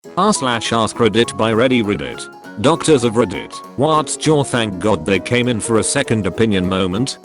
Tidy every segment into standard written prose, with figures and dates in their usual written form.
/AskReddit by Reddit. Doctors of Reddit. What's your thank god they came in for a second opinion moment?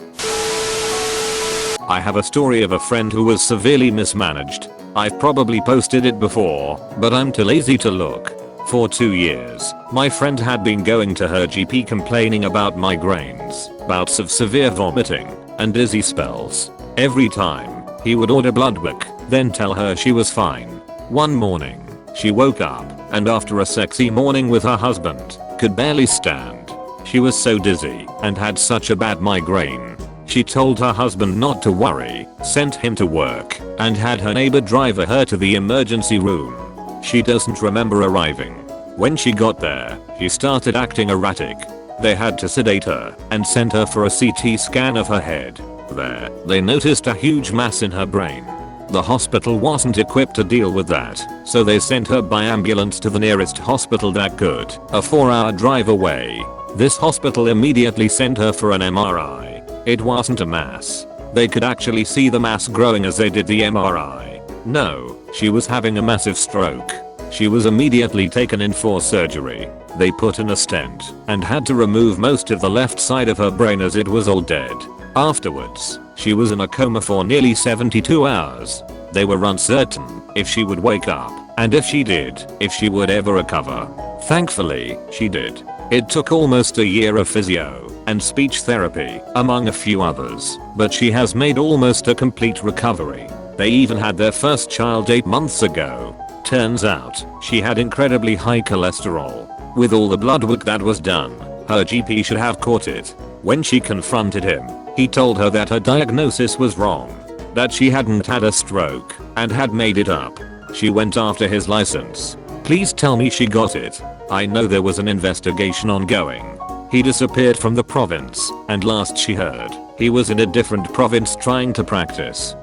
I have a story of a friend who was severely mismanaged. I've probably posted it before, but I'm too lazy to look. For 2 years, my friend had been going to her GP complaining about migraines, bouts of severe vomiting, and dizzy spells. Every time, he would order blood work, then tell her she was fine. One morning, she woke up, and after a sexy morning with her husband, could barely stand. She was so dizzy, and had such a bad migraine. She told her husband not to worry, sent him to work, and had her neighbor drive her to the emergency room. She doesn't remember arriving. When she got there, she started acting erratic. They had to sedate her, and sent her for a CT scan of her head. There, they noticed a huge mass in her brain. The hospital wasn't equipped to deal with that, so they sent her by ambulance to the nearest hospital that could, a 4-hour drive away. This hospital immediately sent her for an MRI. It wasn't a mass. They could actually see the mass growing as they did the MRI. No, she was having a massive stroke. She was immediately taken in for surgery. They put in a stent and had to remove most of the left side of her brain as it was all dead. Afterwards, she was in a coma for nearly 72 hours. They were uncertain if she would wake up, and if she did, if she would ever recover. Thankfully, she did. It took almost a year of physio and speech therapy, among a few others, but she has made almost a complete recovery. They even had their first child 8 months ago. Turns out, she had incredibly high cholesterol. With all the blood work that was done, her GP should have caught it. When she confronted him, he told her that her diagnosis was wrong, that she hadn't had a stroke, and had made it up. She went after his license. Please tell me she got it. I know there was an investigation ongoing. He disappeared from the province, and last she heard, he was in a different province trying to practice.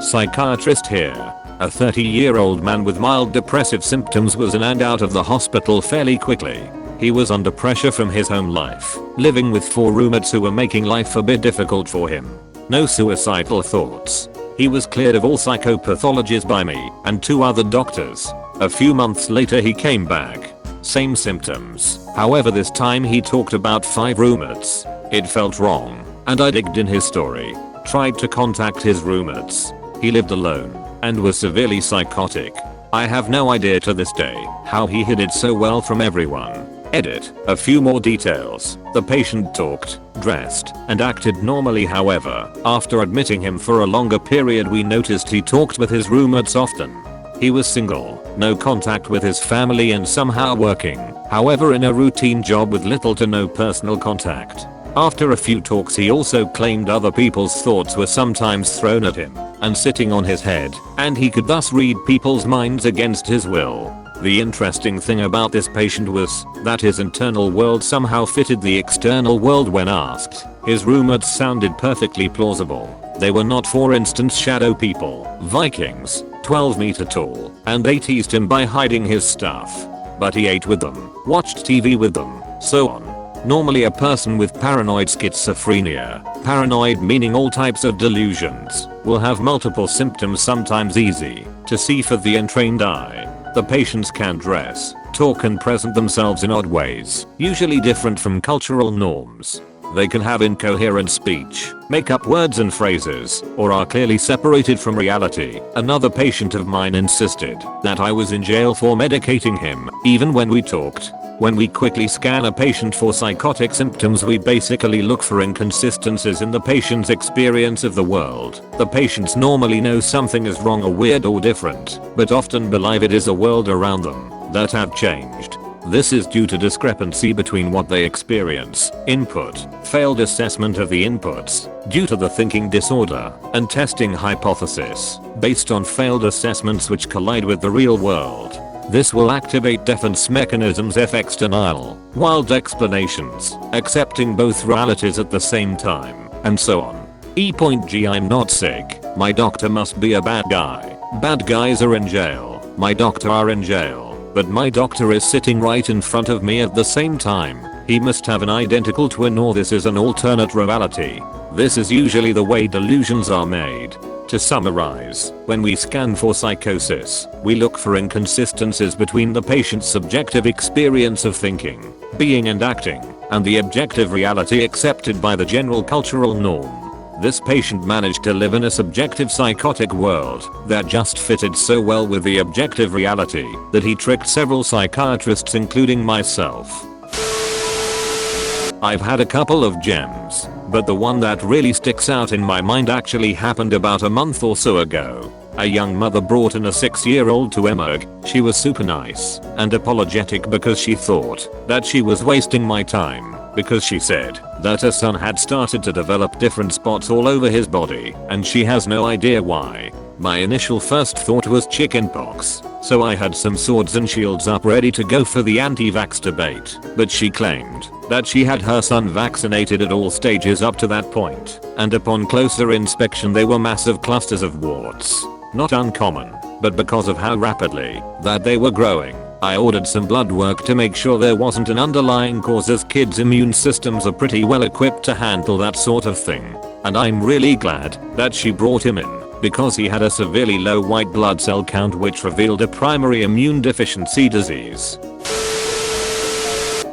Psychiatrist here. A 30-year-old man with mild depressive symptoms was in and out of the hospital fairly quickly. He was under pressure from his home life, living with 4 roommates who were making life a bit difficult for him. No suicidal thoughts. He was cleared of all psychopathologies by me and 2 other doctors. A few months later he came back. Same symptoms. However, this time he talked about 5 roommates. It felt wrong, and I digged in his story. Tried to contact his roommates. He lived alone and was severely psychotic. I have no idea to this day how he hid it so well from everyone. Edit. A few more details. The patient talked, dressed, and acted normally. However, after admitting him for a longer period, we noticed he talked with his roommates often. He was single, no contact with his family, and somehow working, however, in a routine job with little to no personal contact. After a few talks, he also claimed other people's thoughts were sometimes thrown at him and sitting on his head, and he could thus read people's minds against his will. The interesting thing about this patient was that his internal world somehow fitted the external world when asked. His roommates sounded perfectly plausible. They were not, for instance, shadow people, Vikings, 12 meter tall, and they teased him by hiding his stuff. But he ate with them, watched TV with them, so on. Normally a person with paranoid schizophrenia, paranoid meaning all types of delusions, will have multiple symptoms, sometimes easy to see for the untrained eye. The patients can dress, talk, and present themselves in odd ways, usually different from cultural norms. They can have incoherent speech, make up words and phrases, or are clearly separated from reality. Another patient of mine insisted that I was in jail for medicating him, even when we talked. When we quickly scan a patient for psychotic symptoms, we basically look for inconsistencies in the patient's experience of the world. The patients normally know something is wrong or weird or different, but often believe it is a world around them that have changed. This is due to discrepancy between what they experience, input, failed assessment of the inputs, due to the thinking disorder, and testing hypothesis, based on failed assessments which collide with the real world. This will activate defense mechanisms, FX denial, wild explanations, accepting both realities at the same time, and so on. E.g. I'm not sick, my doctor must be a bad guy. Bad guys are in jail, my doctor are in jail, but my doctor is sitting right in front of me at the same time. He must have an identical twin, or this is an alternate reality. This is usually the way delusions are made. To summarize, when we scan for psychosis, we look for inconsistencies between the patient's subjective experience of thinking, being and acting, and the objective reality accepted by the general cultural norm. This patient managed to live in a subjective psychotic world that just fitted so well with the objective reality that he tricked several psychiatrists including myself. I've had a couple of gems, but the one that really sticks out in my mind actually happened about a month or so ago. A young mother brought in a 6-year-old to EmKay. She was super nice and apologetic because she thought that she was wasting my time, because she said that her son had started to develop different spots all over his body and she has no idea why. My initial first thought was chickenpox, so I had some swords and shields up ready to go for the anti-vax debate, but she claimed that she had her son vaccinated at all stages up to that point, and upon closer inspection they were massive clusters of warts. Not uncommon, but because of how rapidly that they were growing, I ordered some blood work to make sure there wasn't an underlying cause, as kids' immune systems are pretty well equipped to handle that sort of thing. And I'm really glad that she brought him in, because he had a severely low white blood cell count which revealed a primary immune deficiency disease.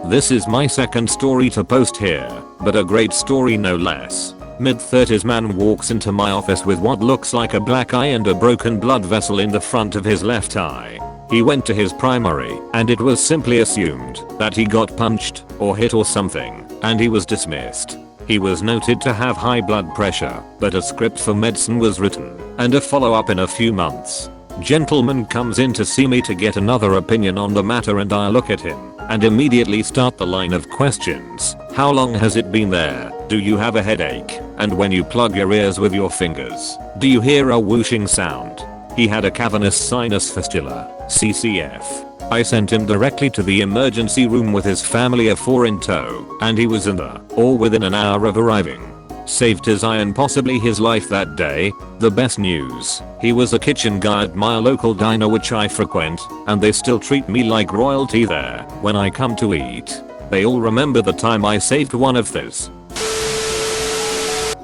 This is my second story to post here, but a great story no less. Mid-30s man walks into my office with what looks like a black eye and a broken blood vessel in the front of his left eye. He went to his primary and it was simply assumed that he got punched or hit or something, and he was dismissed. He was noted to have high blood pressure, but a script for medicine was written and a follow-up in a few months. Gentleman comes in to see me to get another opinion on the matter, and I look at him and immediately start the line of questions. How long has it been there? Do you have a headache? And when you plug your ears with your fingers, do you hear a whooshing sound? He had a cavernous sinus fistula, CCF. I sent him directly to the emergency room with his family of 4 in tow, and he was in there, or within an hour of arriving. Saved his eye and possibly his life that day. The best news, he was a kitchen guy at my local diner which I frequent, and they still treat me like royalty there when I come to eat. They all remember the time I saved one of those.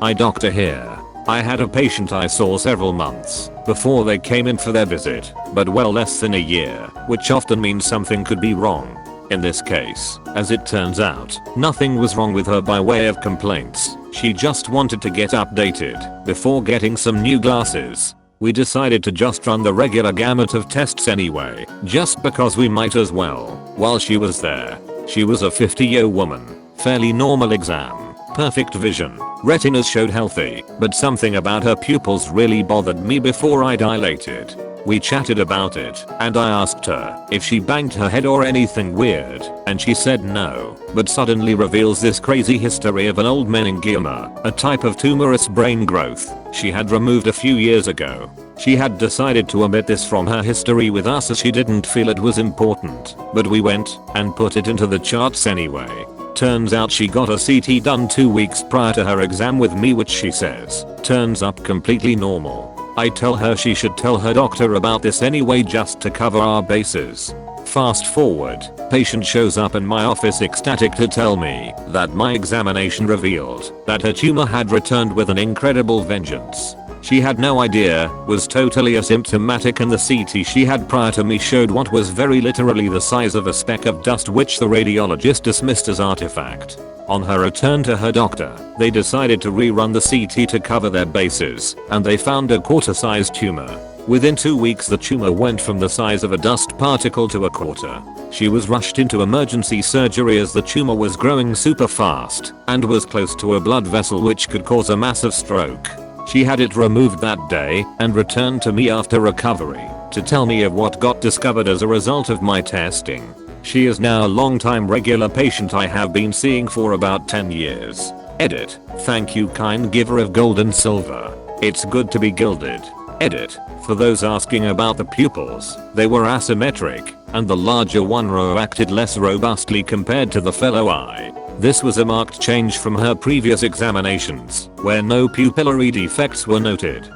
Eye doctor here. I had a patient I saw several months before they came in for their visit, but well less than a year, which often means something could be wrong. In this case, as it turns out, nothing was wrong with her by way of complaints. She just wanted to get updated before getting some new glasses. We decided to just run the regular gamut of tests anyway, just because we might as well. While she was there, she was a 50-year-old woman. Fairly normal exam. Perfect vision. Retinas showed healthy, but something about her pupils really bothered me before I dilated. We chatted about it, and I asked her if she banged her head or anything weird, and she said no, but suddenly reveals this crazy history of an old meningioma, a type of tumorous brain growth she had removed a few years ago. She had decided to omit this from her history with us as she didn't feel it was important, but we went and put it into the charts anyway. Turns out she got a CT done 2 weeks prior to her exam with me, which she says turns up completely normal. I tell her she should tell her doctor about this anyway just to cover our bases. Fast forward, patient shows up in my office ecstatic to tell me that my examination revealed that her tumor had returned with an incredible vengeance. She had no idea, was totally asymptomatic, and the CT she had prior to me showed what was very literally the size of a speck of dust, which the radiologist dismissed as artifact. On her return to her doctor, they decided to rerun the CT to cover their bases, and they found a quarter-sized tumor. Within 2 weeks the tumor went from the size of a dust particle to a quarter. She was rushed into emergency surgery as the tumor was growing super fast and was close to a blood vessel which could cause a massive stroke. She had it removed that day and returned to me after recovery to tell me of what got discovered as a result of my testing. She is now a long-time regular patient I have been seeing for about 10 years. Edit. Thank you, kind giver of gold and silver. It's good to be gilded. Edit. For those asking about the pupils, they were asymmetric, and the larger one row acted less robustly compared to the fellow eye. This was a marked change from her previous examinations, where no pupillary defects were noted.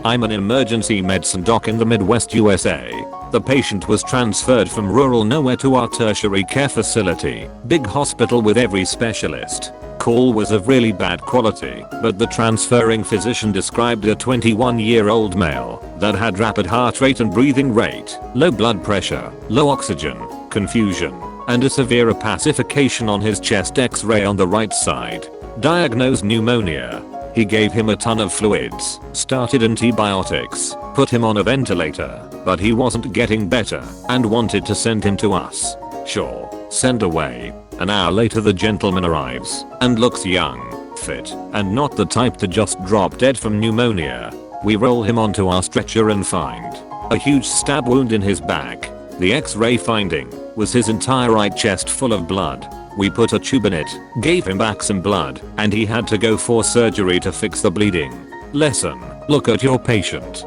I'm an emergency medicine doc in the Midwest USA. The patient was transferred from rural nowhere to our tertiary care facility, big hospital with every specialist. call was of really bad quality, but the transferring physician described a 21-year-old male that had rapid heart rate and breathing rate, low blood pressure, low oxygen, confusion, and a severe opacification on his chest x-ray on the right side. Diagnosed pneumonia. He gave him a ton of fluids, started antibiotics, put him on a ventilator, but he wasn't getting better and wanted to send him to us. Sure, send away. An hour later the gentleman arrives and looks young, fit, and not the type to just drop dead from pneumonia. We roll him onto our stretcher and find a huge stab wound in his back. The x-ray finding was his entire right chest full of blood. We put a tube in it, gave him back some blood, and he had to go for surgery to fix the bleeding. Lesson: look at your patient.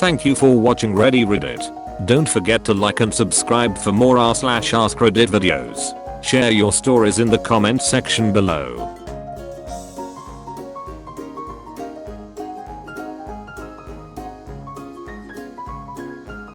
Thank you for watching Reddit. Don't forget to like and subscribe for more r/AskReddit videos. Share your stories in the comment section below.